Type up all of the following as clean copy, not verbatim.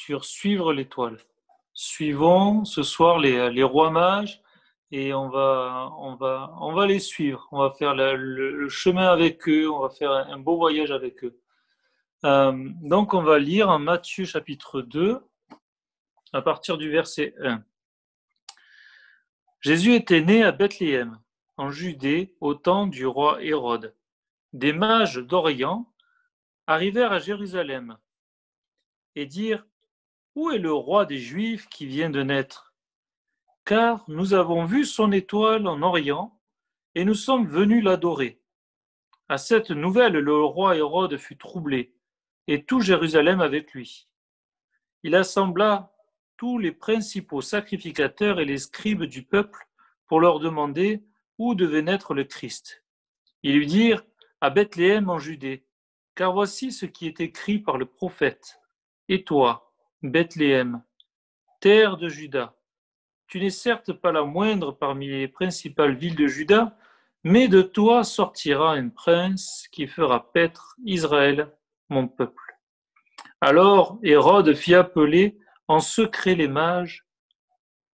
sur suivre l'étoile. Suivons ce soir les rois mages et on va les suivre. On va faire le chemin avec eux, on va faire un beau voyage avec eux. Donc on va lire en Matthieu chapitre 2 à partir du verset 1. Jésus était né à Bethléem, en Judée, au temps du roi Hérode. Des mages d'Orient arrivèrent à Jérusalem et dirent: Où est le roi des Juifs qui vient de naître? Car nous avons vu son étoile en Orient et nous sommes venus l'adorer. À cette nouvelle, le roi Hérode fut troublé, et tout Jérusalem avec lui. Il assembla tous les principaux sacrificateurs et les scribes du peuple pour leur demander où devait naître le Christ. Ils lui dirent: À Bethléem en Judée, car voici ce qui est écrit par le prophète. Et toi, Bethléem, terre de Juda, tu n'es certes pas la moindre parmi les principales villes de Juda, mais de toi sortira un prince qui fera paître Israël, mon peuple. Alors Hérode fit appeler en secret les mages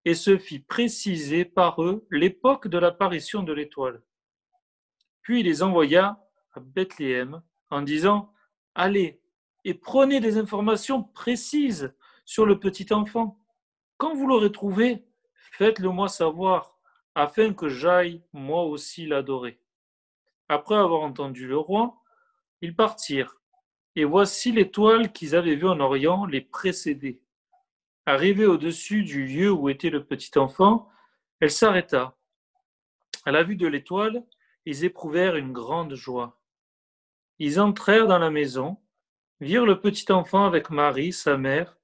et se fit préciser par eux l'époque de l'apparition de l'étoile. Puis il les envoya à Bethléem en disant: Allez et prenez des informations précises sur le petit enfant. Quand vous l'aurez trouvé, faites-le moi savoir, afin que j'aille moi aussi l'adorer. Après avoir entendu le roi, ils partirent, et voici l'étoile qu'ils avaient vue en Orient les précéder. Arrivée au-dessus du lieu où était le petit enfant, elle s'arrêta. À la vue de l'étoile, ils éprouvèrent une grande joie. Ils entrèrent dans la maison, virent le petit enfant avec Marie, sa mère,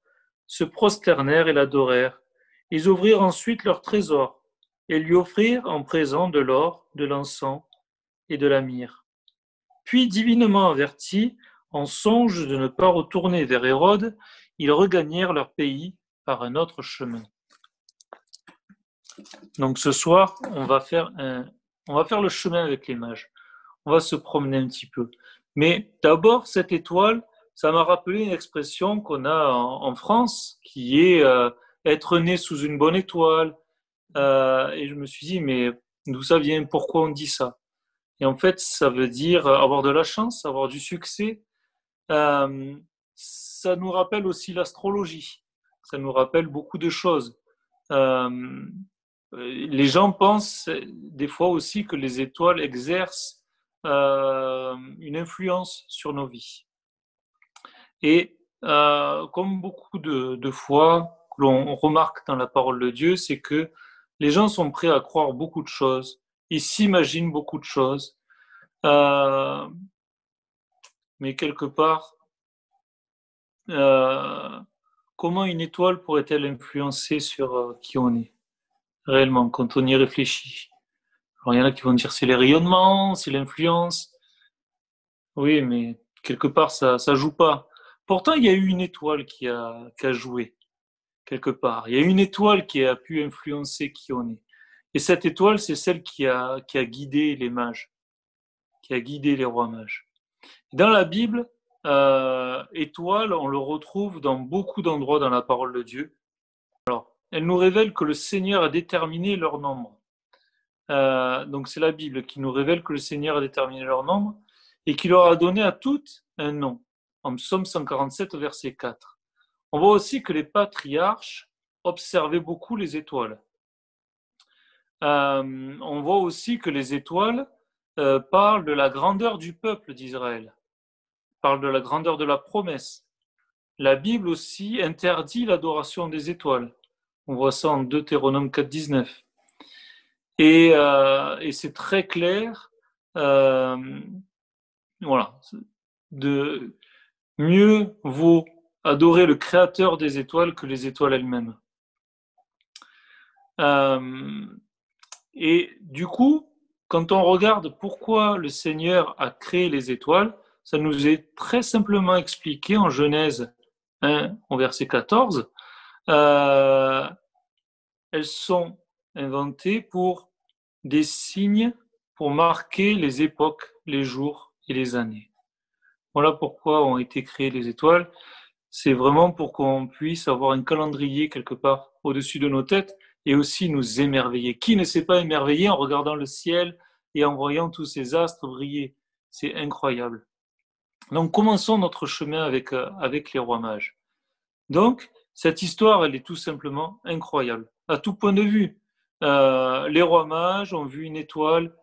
se prosternèrent et l'adorèrent. Ils ouvrirent ensuite leur trésor et lui offrirent en présent de l'or, de l'encens et de la myrrhe. Puis, divinement avertis, en songe de ne pas retourner vers Hérode, ils regagnèrent leur pays par un autre chemin. Donc ce soir, on va faire le chemin avec les mages. On va se promener un petit peu. Mais d'abord, cette étoile, ça m'a rappelé une expression qu'on a en France, qui est être né sous une bonne étoile. Et je me suis dit, mais d'où ça vient? Pourquoi on dit ça? Et en fait, ça veut dire avoir de la chance, avoir du succès. Ça nous rappelle aussi l'astrologie. Ça nous rappelle beaucoup de choses. Euh, les gens pensent des fois aussi que les étoiles exercent une influence sur nos vies. Et comme beaucoup de fois que l'on remarque dans la parole de Dieu, c'est que les gens sont prêts à croire beaucoup de choses, ils s'imaginent beaucoup de choses, euh, mais quelque part, euh, comment une étoile pourrait-elle influencer sur qui on est réellement quand on y réfléchit? Alors il y en a qui vont dire c'est les rayonnements, c'est l'influence. Oui, mais quelque part ça joue pas. Pourtant, il y a eu une étoile qui a joué quelque part. Il y a une étoile qui a pu influencer qui on est. Et cette étoile, c'est celle qui a guidé les mages, qui a guidé les rois mages. Dans la Bible, étoile, on le retrouve dans beaucoup d'endroits dans la parole de Dieu. Elle nous révèle que le Seigneur a déterminé leur nombre. Donc c'est la Bible qui nous révèle que le Seigneur a déterminé leur nombre et qui leur a donné à toutes un nom. En Psaume 147, verset 4. On voit aussi que les patriarches observaient beaucoup les étoiles. On voit aussi que les étoiles parlent de la grandeur du peuple d'Israël, parlent de la grandeur de la promesse. La Bible aussi interdit l'adoration des étoiles. On voit ça en Deutéronome 4, 19. Et c'est très clair, voilà, de mieux vaut adorer le créateur des étoiles que les étoiles elles-mêmes. Et du coup, quand on regarde pourquoi le Seigneur a créé les étoiles, ça nous est très simplement expliqué en Genèse 1, au verset 14. Elles sont inventées pour des signes pour marquer les époques, les jours et les années. Voilà pourquoi ont été créées les étoiles. c'est vraiment pour qu'on puisse avoir un calendrier quelque part au-dessus de nos têtes et aussi nous émerveiller. Qui ne s'est pas émerveillé en regardant le ciel et en voyant tous ces astres briller? C'est incroyable. Donc commençons notre chemin avec les rois mages. Donc cette histoire, elle est tout simplement incroyable, à tout point de vue. Les rois mages ont vu une étoile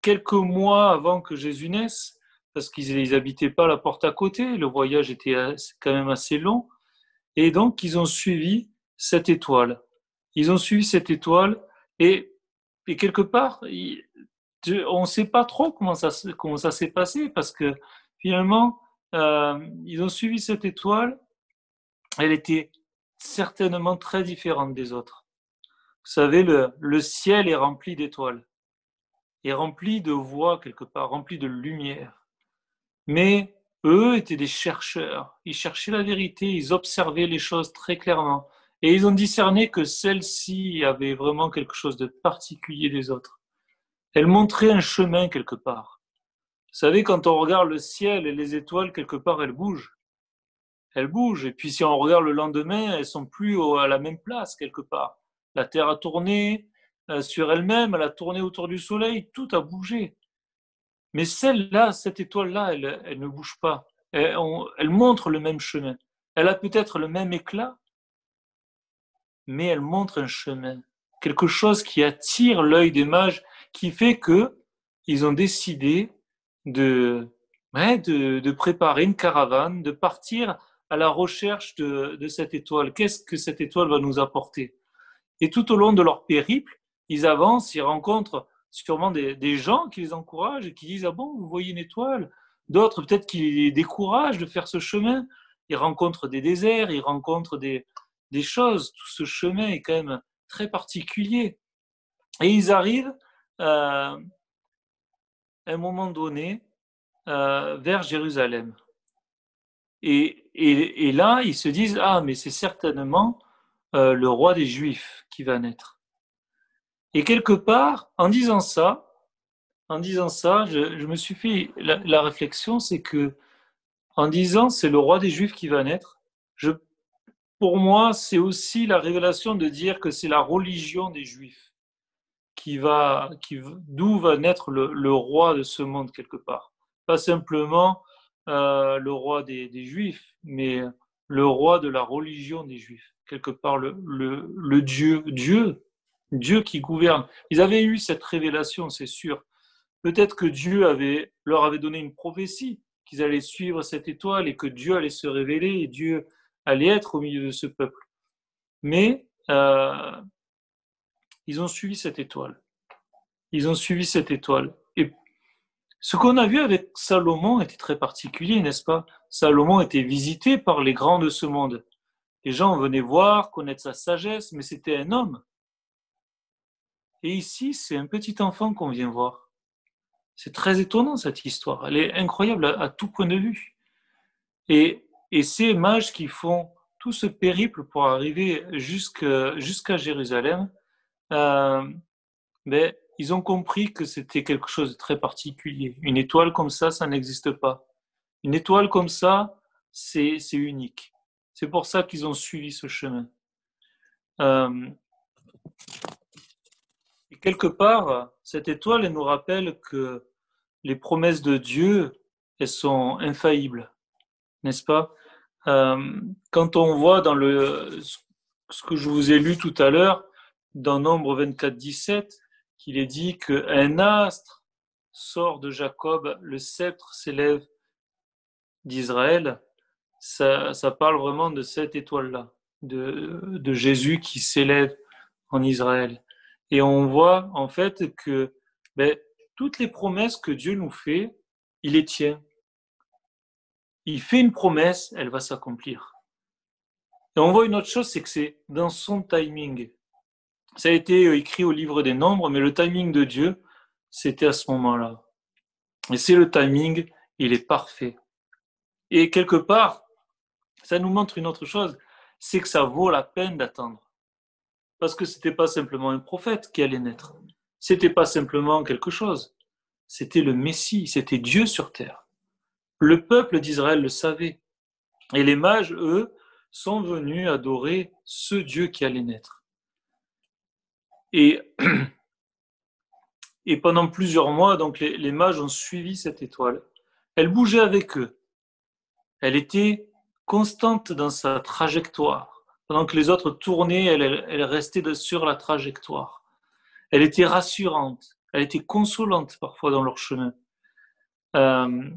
quelques mois avant que Jésus naisse, parce qu'ils n'habitaient pas la porte à côté, le voyage était quand même assez long, et donc ils ont suivi cette étoile. Ils ont suivi cette étoile, et, et quelque part, on ne sait pas trop comment ça s'est passé, parce que finalement, ils ont suivi cette étoile, elle était certainement très différente des autres. Vous savez, le ciel est rempli d'étoiles, est rempli de voix quelque part, rempli de lumière. Mais eux étaient des chercheurs, ils cherchaient la vérité, ils observaient les choses très clairement. Et ils ont discerné que celle-ci avait vraiment quelque chose de particulier des autres. Elle montrait un chemin quelque part. Vous savez, quand on regarde le ciel et les étoiles, quelque part, elles bougent. Elles bougent. Et puis si on regarde le lendemain, elles sont plus à la même place quelque part. La Terre a tourné sur elle-même, elle a tourné autour du Soleil, tout a bougé. Mais celle-là, cette étoile-là, elle ne bouge pas. Elle montre le même chemin. Elle a peut-être le même éclat, mais elle montre un chemin. Quelque chose qui attire l'œil des mages, qui fait que ils ont décidé de préparer une caravane, de partir à la recherche de cette étoile. Qu'est-ce que cette étoile va nous apporter? Et tout au long de leur périple, ils avancent, ils rencontrent sûrement des gens qui les encouragent et qui disent: ah bon, vous voyez une étoile? D'autres peut-être qui les découragent de faire ce chemin. Ils rencontrent des déserts, ils rencontrent des choses. Tout ce chemin est quand même très particulier. Et ils arrivent à un moment donné vers Jérusalem. Et là, ils se disent: ah, mais c'est certainement le roi des Juifs qui va naître. Et quelque part, en disant ça, je me suis fait la réflexion, c'est que en disant c'est le roi des Juifs qui va naître, pour moi, c'est aussi la révélation de dire que c'est la religion des Juifs d'où va naître le roi de ce monde quelque part. Pas simplement le roi des Juifs, mais le roi de la religion des Juifs. Quelque part, le Dieu qui gouverne. Ils avaient eu cette révélation, c'est sûr. Peut-être que leur avait donné une prophétie, qu'ils allaient suivre cette étoile et que Dieu allait se révéler et Dieu allait être au milieu de ce peuple. Mais ils ont suivi cette étoile. Ils ont suivi cette étoile. Et ce qu'on a vu avec Salomon était très particulier, n'est-ce pas? Salomon était visité par les grands de ce monde. Les gens venaient voir, connaître sa sagesse, mais c'était un homme. Et ici, c'est un petit enfant qu'on vient voir. C'est très étonnant cette histoire. Elle est incroyable à tout point de vue. Et ces mages qui font tout ce périple pour arriver jusqu'à Jérusalem, ben, ils ont compris que c'était quelque chose de très particulier. Une étoile comme ça n'existe pas. Une étoile comme ça, c'est unique. C'est pour ça qu'ils ont suivi ce chemin. Et quelque part, cette étoile, elle nous rappelle que les promesses de Dieu, elles sont infaillibles, n'est-ce pas? Quand on voit dans ce que je vous ai lu tout à l'heure, dans Nombre 24, 17, qu'il est dit qu'un astre sort de Jacob, le sceptre s'élève d'Israël, ça parle vraiment de cette étoile-là, de Jésus qui s'élève en Israël. Et on voit en fait que toutes les promesses que Dieu nous fait, il les tient. Il fait une promesse, elle va s'accomplir. Et on voit une autre chose, c'est que c'est dans son timing. Ça a été écrit au livre des Nombres, mais le timing de Dieu, c'était à ce moment-là. Et c'est le timing, il est parfait. Et quelque part, ça nous montre une autre chose, c'est que ça vaut la peine d'attendre. Parce que c'était pas simplement un prophète qui allait naître. C'était pas simplement quelque chose. C'était le Messie, c'était Dieu sur terre. Le peuple d'Israël le savait. Et les mages, eux, sont venus adorer ce Dieu qui allait naître. Et, et pendant plusieurs mois, donc les mages ont suivi cette étoile. Elle bougeait avec eux. Elle était constante dans sa trajectoire. Pendant que les autres tournaient, elle restait sur la trajectoire. Elle était rassurante. Elle était consolante parfois dans leur chemin. Euh,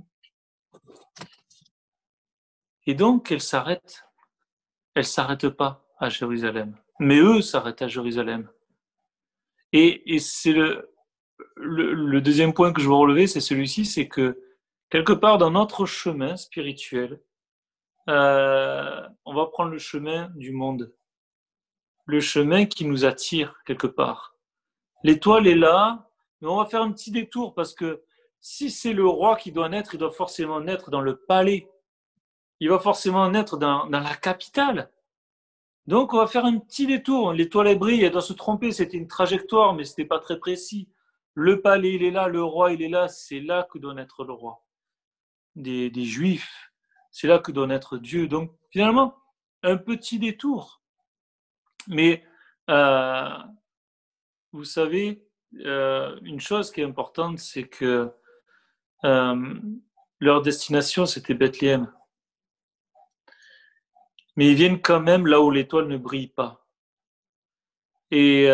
et donc, elle s'arrête. Elle ne s'arrête pas à Jérusalem. Mais eux s'arrêtent à Jérusalem. Et c'est le deuxième point que je veux relever, c'est celui-ci, c'est que quelque part dans notre chemin spirituel, on va prendre le chemin du monde, le chemin qui nous attire quelque part. L'étoile est là, mais on va faire un petit détour parce que si c'est le roi qui doit naître, il doit forcément naître dans le palais. Il va forcément naître dans la capitale. Donc on va faire un petit détour. L'étoile elle brille, elle doit se tromper, c'était une trajectoire, mais ce n'était pas très précis. Le palais, il est là, le roi, il est là, c'est là que doit naître le roi. Des Juifs, c'est là que doit naître Dieu. Donc finalement, un petit détour. Mais vous savez, une chose qui est importante, c'est que leur destination, c'était Bethléem. Mais ils viennent quand même là où l'étoile ne brille pas. Et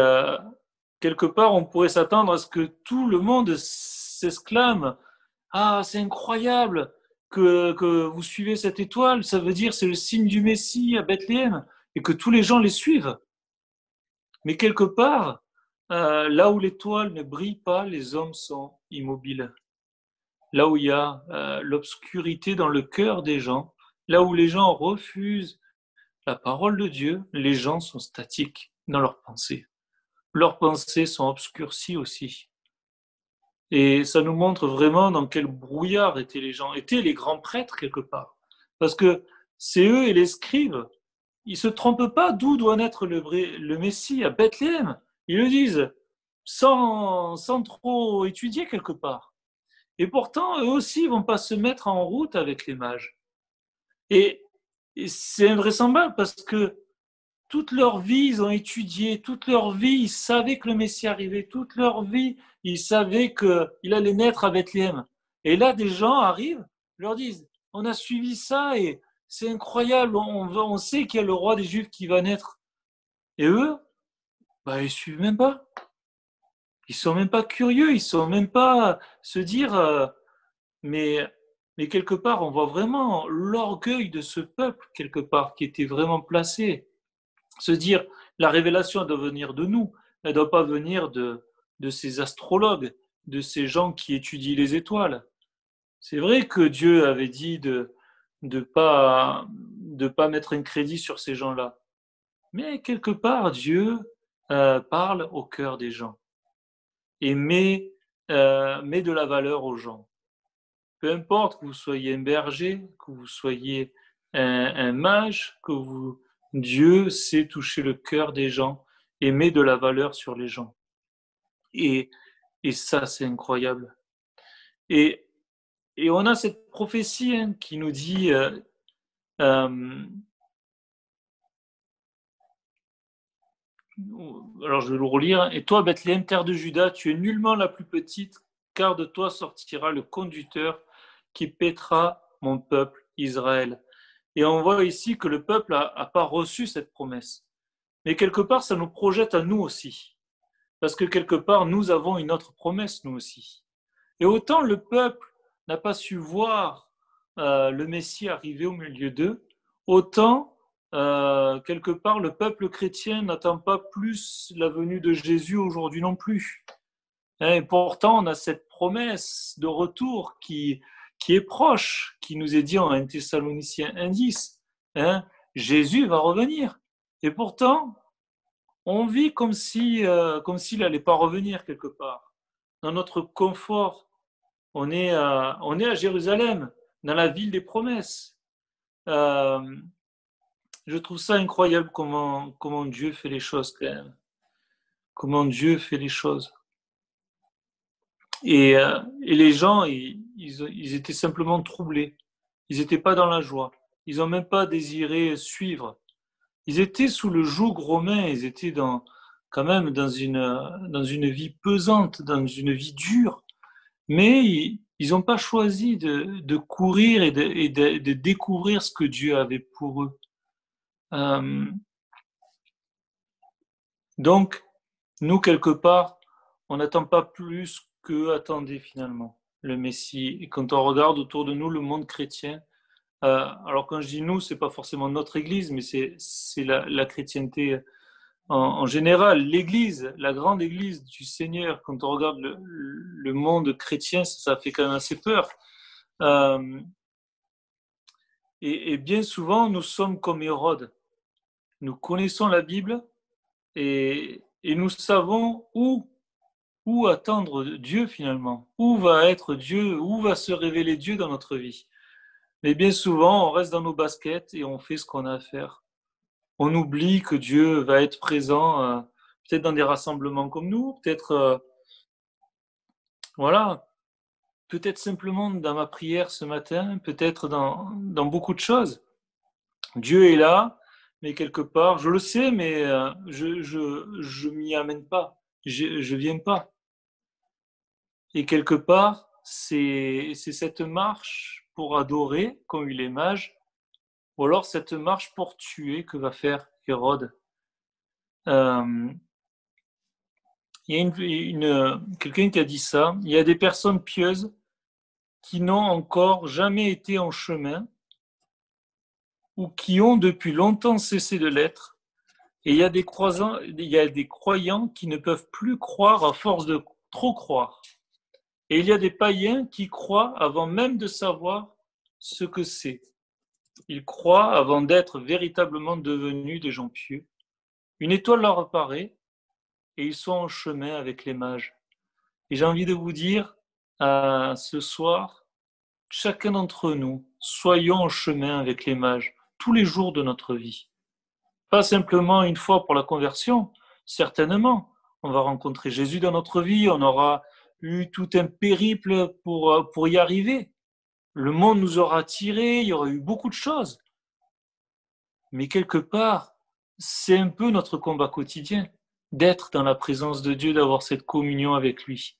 quelque part, on pourrait s'attendre à ce que tout le monde s'exclame: Ah, c'est incroyable que vous suivez cette étoile, ça veut dire c'est le signe du Messie à Bethléem, et que tous les gens les suivent. Mais quelque part, là où l'étoile ne brille pas, les hommes sont immobiles. Là où il y a l'obscurité dans le cœur des gens, là où les gens refusent la parole de Dieu, les gens sont statiques dans leurs pensées. Leurs pensées sont obscurcies aussi. Et ça nous montre vraiment dans quel brouillard étaient les gens, étaient les grands prêtres quelque part. Parce que c'est eux et les scribes, ils ne se trompent pas d'où doit naître le Messie, à Bethléem. Ils le disent sans trop étudier quelque part. Et pourtant, eux aussi ne vont pas se mettre en route avec les mages. Et, et c'est invraisemblable parce que toute leur vie, ils ont étudié, toute leur vie, ils savaient que le Messie arrivait, toute leur vie, ils savaient qu'il allait naître à Bethléem. Et là, des gens arrivent, leur disent, on a suivi ça et c'est incroyable, on sait qu'il y a le roi des Juifs qui va naître. Et eux, bah, ils suivent même pas. Ils sont même pas curieux, ils sont même pas se dire, mais, mais quelque part, on voit vraiment l'orgueil de ce peuple, quelque part, qui était vraiment placé. Se dire, la révélation elle doit venir de nous, elle ne doit pas venir de ces astrologues, de ces gens qui étudient les étoiles. C'est vrai que Dieu avait dit de pas mettre un crédit sur ces gens-là. Mais quelque part, Dieu parle au cœur des gens et met de la valeur aux gens. Peu importe que vous soyez un berger, que vous soyez un mage, Dieu sait toucher le cœur des gens et met de la valeur sur les gens. Et, et ça, c'est incroyable. Et, et on a cette prophétie qui nous dit, alors je vais le relire, et toi, Bethléem, terre de Juda, tu es nullement la plus petite, car de toi sortira le conducteur qui paîtra mon peuple Israël. Et on voit ici que le peuple n'a pas reçu cette promesse. Mais quelque part, ça nous projette à nous aussi. Parce que quelque part, nous avons une autre promesse, nous aussi. Et autant le peuple n'a pas su voir le Messie arriver au milieu d'eux, autant, quelque part, le peuple chrétien n'attend pas plus la venue de Jésus aujourd'hui non plus. Et pourtant, on a cette promesse de retour qui est proche, qui nous est dit en 1 Thessaloniciens 1,10. Jésus va revenir. Et pourtant, on vit comme s'il n'allait pas revenir quelque part. Dans notre confort, on est à Jérusalem, dans la ville des promesses. Euh, je trouve ça incroyable comment Dieu fait les choses quand même. Comment Dieu fait les choses. Et les gens, ils étaient simplement troublés. Ils n'étaient pas dans la joie. Ils n'ont même pas désiré suivre. Ils étaient sous le joug romain, ils étaient quand même dans une vie pesante, dans une vie dure. Mais ils n'ont pas choisi de courir et de découvrir ce que Dieu avait pour eux. Euh, donc, nous, quelque part, on n'attend pas plus que attendait finalement le Messie. Et quand on regarde autour de nous le monde chrétien, alors quand je dis nous, c'est pas forcément notre Église, mais c'est la chrétienté en général, l'Église, la grande Église du Seigneur. Quand on regarde le monde chrétien, ça fait quand même assez peur. Euh, et bien souvent, nous sommes comme Hérode. Nous connaissons la Bible et nous savons où attendre Dieu finalement, où va être Dieu, où va se révéler Dieu dans notre vie. Mais bien souvent, on reste dans nos baskets et on fait ce qu'on a à faire. On oublie que Dieu va être présent, peut-être dans des rassemblements comme nous, peut-être, voilà, peut-être simplement dans ma prière ce matin, peut-être dans beaucoup de choses. Dieu est là, mais quelque part, je le sais, mais je m'y amène pas, je viens pas. Et quelque part, c'est cette marche pour adorer, comme eu les mages, ou alors cette marche pour tuer que va faire Hérode. Euh, il y a quelqu'un qui a dit ça, il y a des personnes pieuses qui n'ont encore jamais été en chemin ou qui ont depuis longtemps cessé de l'être. Et il y a des croyants qui ne peuvent plus croire à force de trop croire. Et il y a des païens qui croient avant même de savoir ce que c'est. Ils croient avant d'être véritablement devenus des gens pieux. Une étoile leur apparaît et ils sont en chemin avec les mages. Et j'ai envie de vous dire, ce soir, chacun d'entre nous, soyons en chemin avec les mages tous les jours de notre vie. Pas simplement une fois pour la conversion, certainement. On va rencontrer Jésus dans notre vie, on aura eu tout un périple pour y arriver. Le monde nous aura attirés, il y aura eu beaucoup de choses. Mais quelque part, c'est un peu notre combat quotidien, d'être dans la présence de Dieu, d'avoir cette communion avec lui.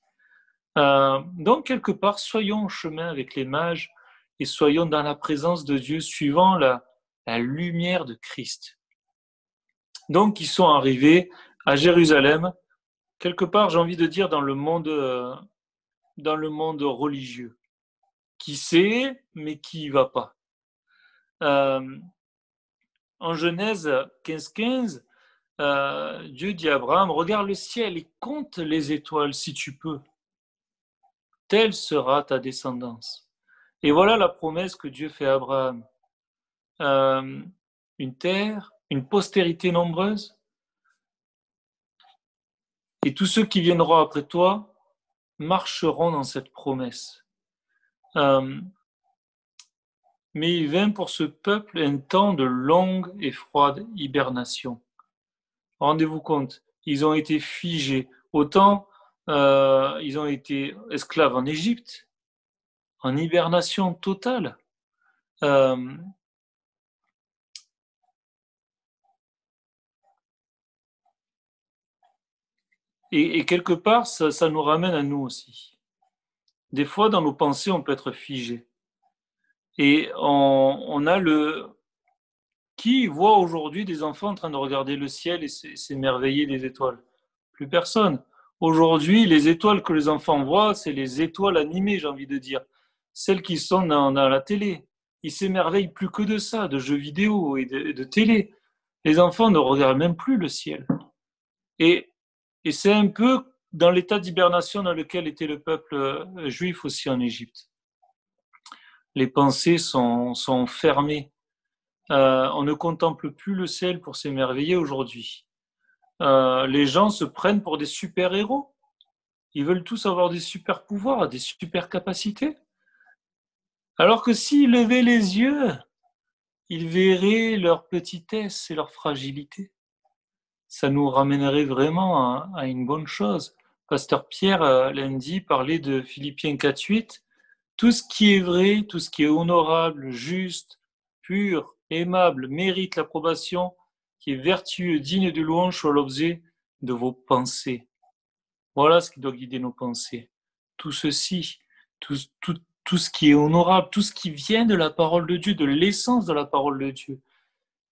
Donc, quelque part, soyons en chemin avec les mages et soyons dans la présence de Dieu, suivant la lumière de Christ. Donc, ils sont arrivés à Jérusalem, quelque part, j'ai envie de dire, dans le monde religieux, qui sait, mais qui y va pas. En Genèse 15, Dieu dit à Abraham, regarde le ciel et compte les étoiles si tu peux. Telle sera ta descendance. Et voilà la promesse que Dieu fait à Abraham. Une terre, une postérité nombreuse, et tous ceux qui viendront après toi marcheront dans cette promesse. Mais il vint pour ce peuple un temps de longue et froide hibernation. Rendez-vous compte, ils ont été figés. Autant ils ont été esclaves en Égypte, en hibernation totale. Euh, et quelque part, ça nous ramène à nous aussi. Des fois, dans nos pensées, on peut être figé. Et on a Qui voit aujourd'hui des enfants en train de regarder le ciel et s'émerveiller des étoiles? Plus personne. Aujourd'hui, les étoiles que les enfants voient, c'est les étoiles animées, j'ai envie de dire. Celles qui sont dans la télé. Ils s'émerveillent plus que de ça, de jeux vidéo et de télé. Les enfants ne regardent même plus le ciel. Et, et c'est un peu dans l'état d'hibernation dans lequel était le peuple juif aussi en Égypte. Les pensées sont fermées. On ne contemple plus le ciel pour s'émerveiller aujourd'hui. Les gens se prennent pour des super-héros. Ils veulent tous avoir des super-pouvoirs, des super-capacités. Alors que s'ils levaient les yeux, ils verraient leur petitesse et leur fragilité. Ça nous ramènerait vraiment à une bonne chose. Pasteur Pierre, lundi, parlait de Philippiens 4.8. Tout ce qui est vrai, tout ce qui est honorable, juste, pur, aimable, mérite l'approbation, qui est vertueux, digne de louange, soit l'objet de vos pensées. Voilà ce qui doit guider nos pensées. Tout ceci, tout, tout, tout ce qui est honorable, tout ce qui vient de la parole de Dieu, de l'essence de la parole de Dieu.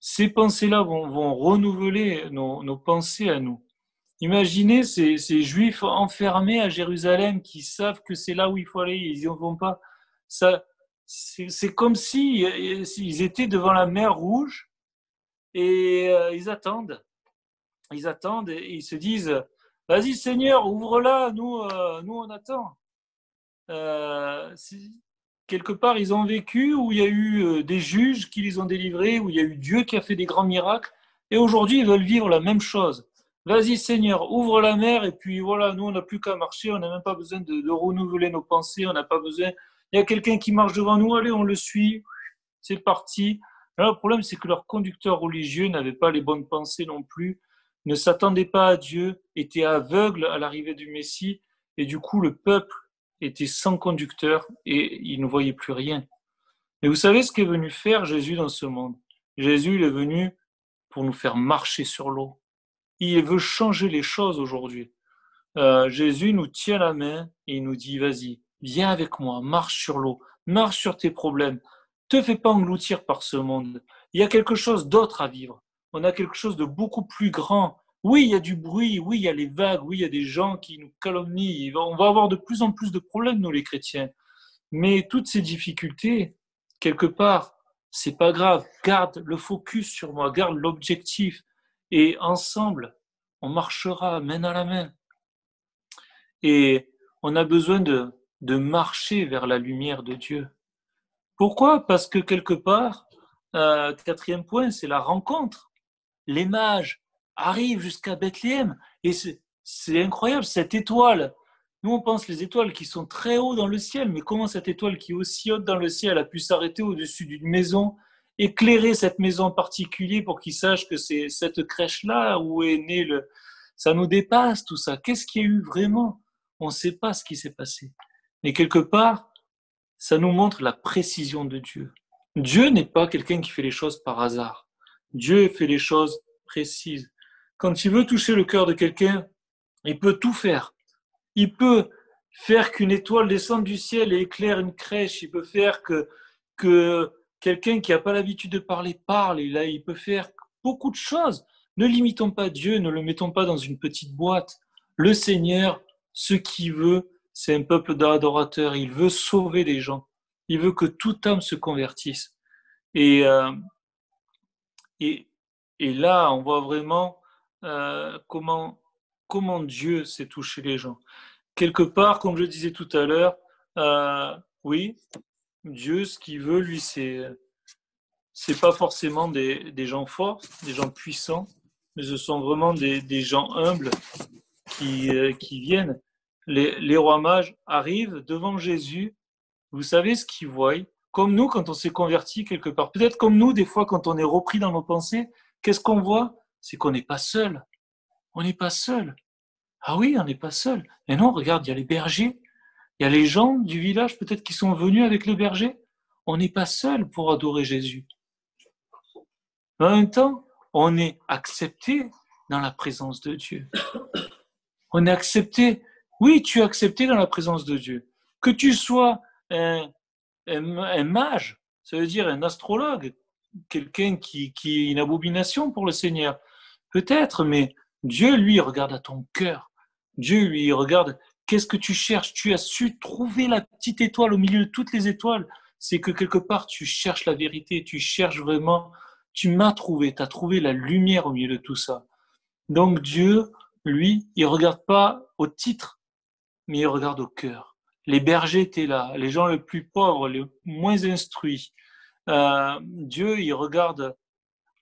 Ces pensées-là vont renouveler nos pensées à nous. Imaginez ces Juifs enfermés à Jérusalem qui savent que c'est là où il faut aller, ils n'y vont pas. Ça, c'est comme si ils étaient devant la mer Rouge et ils attendent. Ils attendent et ils se disent, vas-y Seigneur, ouvre-la, nous on attend. Quelque part, ils ont vécu où il y a eu des juges qui les ont délivrés, où il y a eu Dieu qui a fait des grands miracles, et aujourd'hui, ils veulent vivre la même chose. Vas-y Seigneur, ouvre la mer, et puis voilà, nous, on n'a plus qu'à marcher, on n'a même pas besoin de renouveler nos pensées, on n'a pas besoin... Il y a quelqu'un qui marche devant nous, allez, on le suit, c'est parti. Alors, le problème, c'est que leurs conducteurs religieux n'avaient pas les bonnes pensées non plus, ne s'attendaient pas à Dieu, étaient aveugles à l'arrivée du Messie, et du coup, le peuple était sans conducteur et il ne voyait plus rien. Mais vous savez ce qu'est venu faire Jésus dans ce monde? Jésus, il est venu pour nous faire marcher sur l'eau. Il veut changer les choses aujourd'hui. Jésus nous tient la main et il nous dit, vas-y, viens avec moi, marche sur l'eau, marche sur tes problèmes, te fais pas engloutir par ce monde. Il y a quelque chose d'autre à vivre. On a quelque chose de beaucoup plus grand. Oui, il y a du bruit, oui, il y a les vagues, oui, il y a des gens qui nous calomnient. On va avoir de plus en plus de problèmes, nous les chrétiens. Mais toutes ces difficultés, quelque part, c'est pas grave. Garde le focus sur moi, garde l'objectif. Et ensemble, on marchera main dans la main. Et on a besoin de marcher vers la lumière de Dieu. Pourquoi? Parce que quelque part, quatrième point, c'est la rencontre. Les mages arrivent jusqu'à Bethléem et c'est incroyable, cette étoile. Nous, on pense les étoiles qui sont très haut dans le ciel, mais comment cette étoile qui est aussi haute dans le ciel a pu s'arrêter au-dessus d'une maison, éclairer cette maison en particulier pour qu'ils sachent que c'est cette crèche-là où est né le... Ça nous dépasse tout ça. Qu'est-ce qu'il y a eu vraiment? On ne sait pas ce qui s'est passé. Mais quelque part, ça nous montre la précision de Dieu. Dieu n'est pas quelqu'un qui fait les choses par hasard. Dieu fait les choses précises. Quand il veut toucher le cœur de quelqu'un, il peut tout faire. Il peut faire qu'une étoile descende du ciel et éclaire une crèche. Il peut faire que quelqu'un qui n'a pas l'habitude de parler parle. Et là, il peut faire beaucoup de choses. Ne limitons pas Dieu, ne le mettons pas dans une petite boîte. Le Seigneur, ce qu'il veut, c'est un peuple d'adorateurs. Il veut sauver des gens. Il veut que toute âme se convertisse. Et, euh, et, et là, on voit vraiment comment Dieu sait toucher les gens. Quelque part, comme je disais tout à l'heure, oui, Dieu, ce qu'il veut, lui, c'est pas forcément des gens forts, des gens puissants, mais ce sont vraiment des gens humbles qui viennent. Les rois mages arrivent devant Jésus. Vous savez ce qu'ils voient? Comme nous, quand on s'est converti quelque part. Peut-être comme nous, des fois, quand on est repris dans nos pensées, qu'est-ce qu'on voit? C'est qu'on n'est pas seul. On n'est pas seul. Ah oui, on n'est pas seul. Et non, regarde, il y a les bergers. Il y a les gens du village peut-être qui sont venus avec les bergers. On n'est pas seul pour adorer Jésus. Mais en même temps, on est accepté dans la présence de Dieu. On est accepté. Oui, tu es accepté dans la présence de Dieu. Que tu sois un mage, ça veut dire un astrologue, quelqu'un qui est une abomination pour le Seigneur. Peut-être, mais Dieu, lui, regarde à ton cœur. Dieu, lui, regarde qu'est-ce que tu cherches. Tu as su trouver la petite étoile au milieu de toutes les étoiles. C'est que quelque part, tu cherches la vérité, tu cherches vraiment, tu m'as trouvé, tu as trouvé la lumière au milieu de tout ça. Donc Dieu, lui, il regarde pas au titre, mais il regarde au cœur. Les bergers étaient là, les gens les plus pauvres, les moins instruits. Dieu, il regarde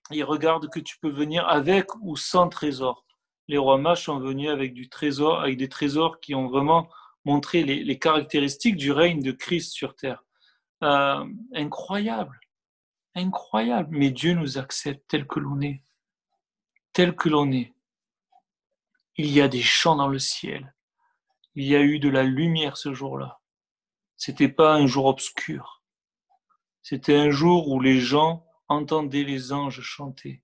que tu peux venir avec ou sans trésor. Les rois mages sont venus avec du trésor, avec des trésors qui ont vraiment montré les caractéristiques du règne de Christ sur terre. Incroyable, incroyable. Mais Dieu nous accepte tel que l'on est, tel que l'on est. Il y a des chants dans le ciel. Il y a eu de la lumière ce jour-là. C'était pas un jour obscur. C'était un jour où les gens entendaient les anges chanter.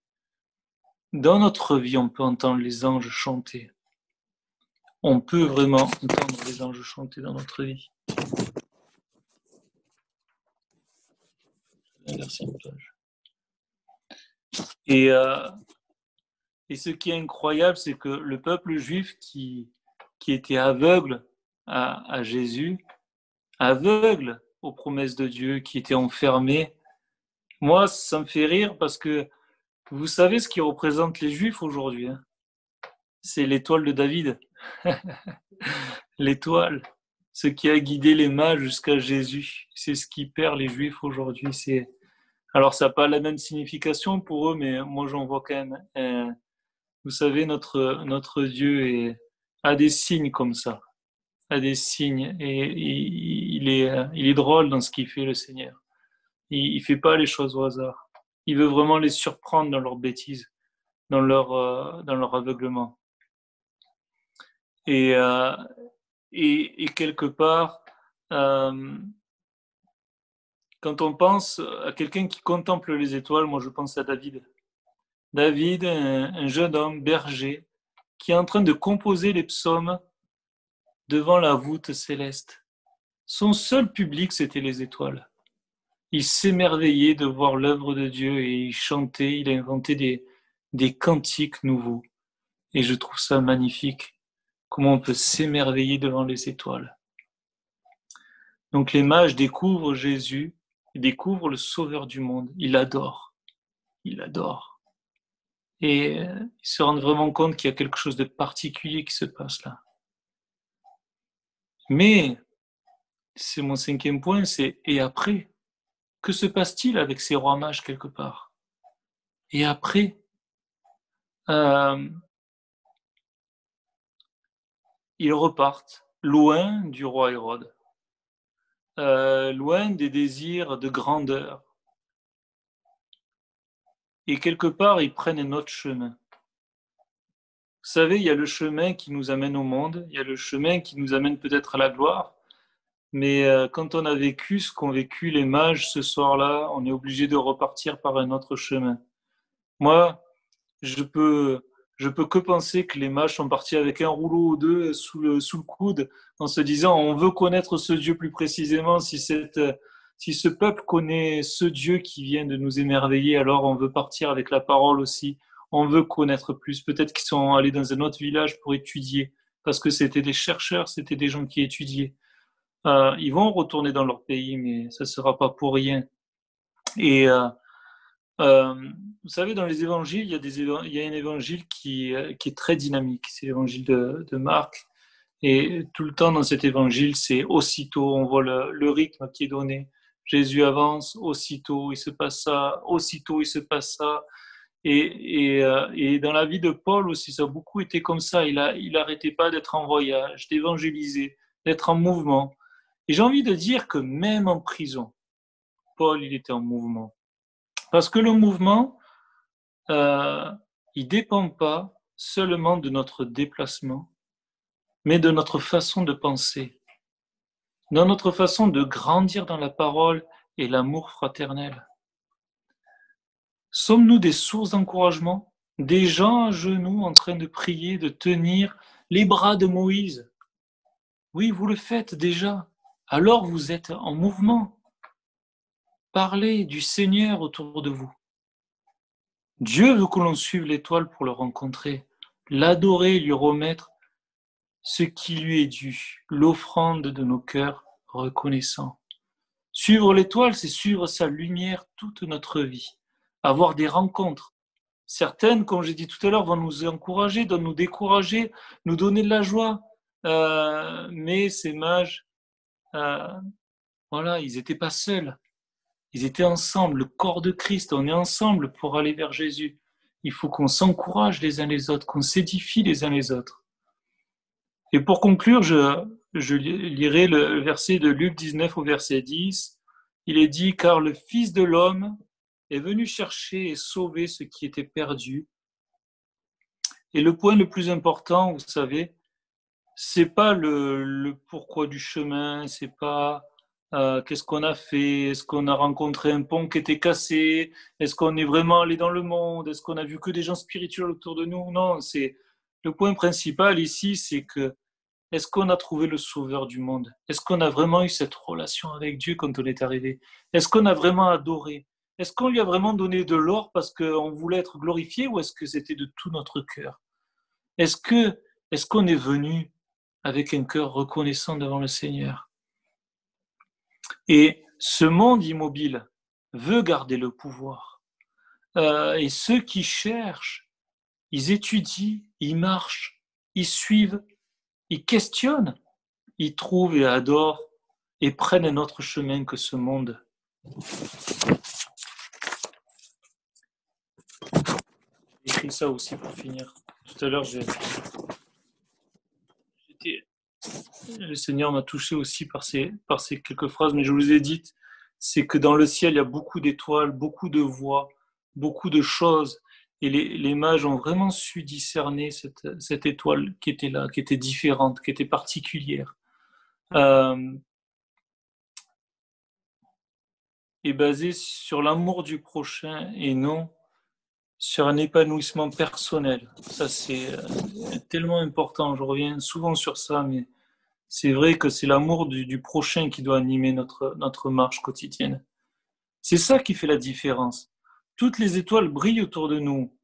Dans notre vie, on peut entendre les anges chanter. On peut vraiment entendre les anges chanter dans notre vie. Et, euh, et ce qui est incroyable, c'est que le peuple juif qui était aveugle à Jésus, aveugle aux promesses de Dieu, qui était enfermé, moi, ça me fait rire parce que vous savez ce qui représente les Juifs aujourd'hui, hein. C'est l'étoile de David. L'étoile, ce qui a guidé les mages jusqu'à Jésus. C'est ce qui perd les Juifs aujourd'hui. Alors, ça n'a pas la même signification pour eux, mais moi, j'en vois quand même. Vous savez, notre Dieu a des signes comme ça, a des signes. Et il est drôle dans ce qu'il fait, le Seigneur. Il ne fait pas les choses au hasard. Il veut vraiment les surprendre dans leurs bêtises, dans leur aveuglement. Et, euh, et quelque part, euh, quand on pense à quelqu'un qui contemple les étoiles, moi je pense à David. David, un jeune homme berger, qui est en train de composer les psaumes devant la voûte céleste. Son seul public, c'était les étoiles. Il s'émerveillait de voir l'œuvre de Dieu et il chantait, il a inventé des cantiques nouveaux. Et je trouve ça magnifique, comment on peut s'émerveiller devant les étoiles. Donc les mages découvrent Jésus, ils découvrent le Sauveur du monde. Ils l'adorent, ils l'adorent. Et ils se rendent vraiment compte qu'il y a quelque chose de particulier qui se passe là. Mais, c'est mon cinquième point, c'est et après? Que se passe-t-il avec ces rois mages quelque part? Et après, euh, ils repartent loin du roi Hérode, loin des désirs de grandeur. Et quelque part, ils prennent un autre chemin. Vous savez, il y a le chemin qui nous amène au monde, il y a le chemin qui nous amène peut-être à la gloire, mais quand on a vécu ce qu'ont vécu les mages ce soir-là, on est obligé de repartir par un autre chemin. Moi, je peux, je peux que penser que les mages sont partis avec un rouleau ou deux sous le coude en se disant on veut connaître ce Dieu plus précisément. Si ce peuple connaît ce Dieu qui vient de nous émerveiller, alors on veut partir avec la parole aussi. On veut connaître plus. Peut-être qu'ils sont allés dans un autre village pour étudier parce que c'était des chercheurs, c'était des gens qui étudiaient. Ils vont retourner dans leur pays, mais ça ne sera pas pour rien. Et euh, vous savez, dans les évangiles, il y a un évangile qui est très dynamique. C'est l'évangile de Marc. Et tout le temps dans cet évangile, c'est aussitôt, on voit le rythme qui est donné. Jésus avance, aussitôt il se passe ça, aussitôt il se passe ça. Et dans la vie de Paul aussi, ça a beaucoup été comme ça. Il arrêtait pas d'être en voyage, d'évangéliser, d'être en mouvement. Et j'ai envie de dire que même en prison, Paul, il était en mouvement. Parce que le mouvement, euh, il dépend pas seulement de notre déplacement, mais de notre façon de penser, de notre façon de grandir dans la parole et l'amour fraternel. Sommes-nous des sources d'encouragement, des gens à genoux en train de prier, de tenir les bras de Moïse? Oui, vous le faites déjà. Alors vous êtes en mouvement. Parlez du Seigneur autour de vous. Dieu veut que l'on suive l'étoile pour le rencontrer, l'adorer, lui remettre ce qui lui est dû, l'offrande de nos cœurs reconnaissants. Suivre l'étoile, c'est suivre sa lumière toute notre vie, avoir des rencontres. Certaines, comme j'ai dit tout à l'heure, vont nous encourager, vont nous décourager, nous donner de la joie. Mais ces mages, euh, voilà, ils n'étaient pas seuls. Ils étaient ensemble, le corps de Christ. On est ensemble pour aller vers Jésus. Il faut qu'on s'encourage les uns les autres, qu'on s'édifie les uns les autres. Et pour conclure, je lirai le verset de Luc 19 au verset 10. Il est dit, car le Fils de l'homme est venu chercher et sauver ce qui était perdu. Et le point le plus important, vous savez, c'est pas le pourquoi du chemin, c'est pas Qu'est-ce qu'on a fait? Est-ce qu'on a rencontré un pont qui était cassé? Est-ce qu'on est vraiment allé dans le monde? Est-ce qu'on a vu que des gens spirituels autour de nous? Non, c'est le point principal ici, c'est que est-ce qu'on a trouvé le sauveur du monde? Est-ce qu'on a vraiment eu cette relation avec Dieu quand on est arrivé? Est-ce qu'on a vraiment adoré? Est-ce qu'on lui a vraiment donné de l'or parce qu'on voulait être glorifié ou est-ce que c'était de tout notre cœur? Est-ce que est-ce qu'on est venu avec un cœur reconnaissant devant le Seigneur? Et ce monde immobile veut garder le pouvoir. Et ceux qui cherchent, ils étudient, ils marchent, ils suivent, ils questionnent, ils trouvent et adorent et prennent un autre chemin que ce monde. J'ai écrit ça aussi pour finir. Tout à l'heure, le Seigneur m'a touché aussi par ces quelques phrases, mais je vous ai dit, c'est que dans le ciel, il y a beaucoup d'étoiles, beaucoup de voix, beaucoup de choses. Et les mages ont vraiment su discerner cette étoile qui était là, qui était différente, qui était particulière. Et basée sur l'amour du prochain et non sur un épanouissement personnel. Ça, c'est tellement important. Je reviens souvent sur ça, mais c'est vrai que c'est l'amour du prochain qui doit animer notre marche quotidienne. C'est ça qui fait la différence. Toutes les étoiles brillent autour de nous,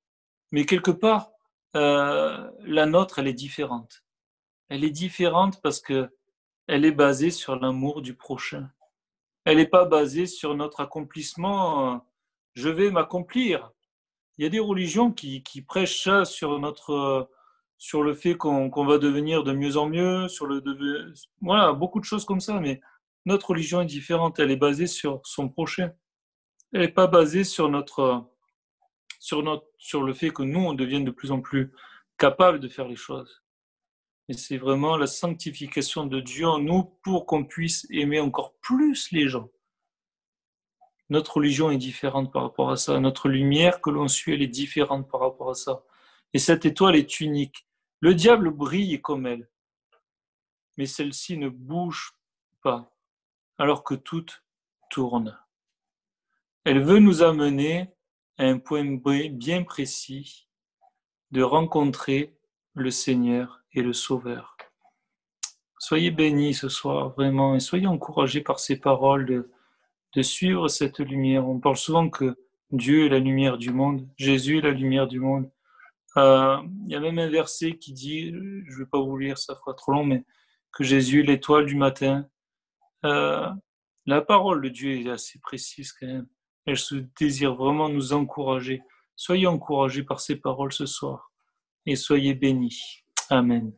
mais quelque part, la nôtre, elle est différente. Elle est différente parce que elle est basée sur l'amour du prochain. Elle n'est pas basée sur notre accomplissement. Je vais m'accomplir. Il y a des religions qui prêchent ça sur le fait qu'on va devenir de mieux en mieux, voilà, beaucoup de choses comme ça, mais notre religion est différente, elle est basée sur son prochain. Elle n'est pas basée sur le fait que nous, on devienne de plus en plus capables de faire les choses. Et c'est vraiment la sanctification de Dieu en nous pour qu'on puisse aimer encore plus les gens. Notre religion est différente par rapport à ça. Notre lumière que l'on suit, elle est différente par rapport à ça. Et cette étoile est unique. Le diable brille comme elle, mais celle-ci ne bouge pas, alors que toutes tournent. Elle veut nous amener à un point bien précis de rencontrer le Seigneur et le Sauveur. Soyez bénis ce soir, vraiment, et soyez encouragés par ces paroles de suivre cette lumière. On parle souvent que Dieu est la lumière du monde, Jésus est la lumière du monde. Il y a même un verset qui dit, je ne vais pas vous lire, ça fera trop long, mais que Jésus est l'étoile du matin. Euh, la parole de Dieu est assez précise quand même. Elle se désire vraiment nous encourager. Soyez encouragés par ces paroles ce soir et soyez bénis. Amen.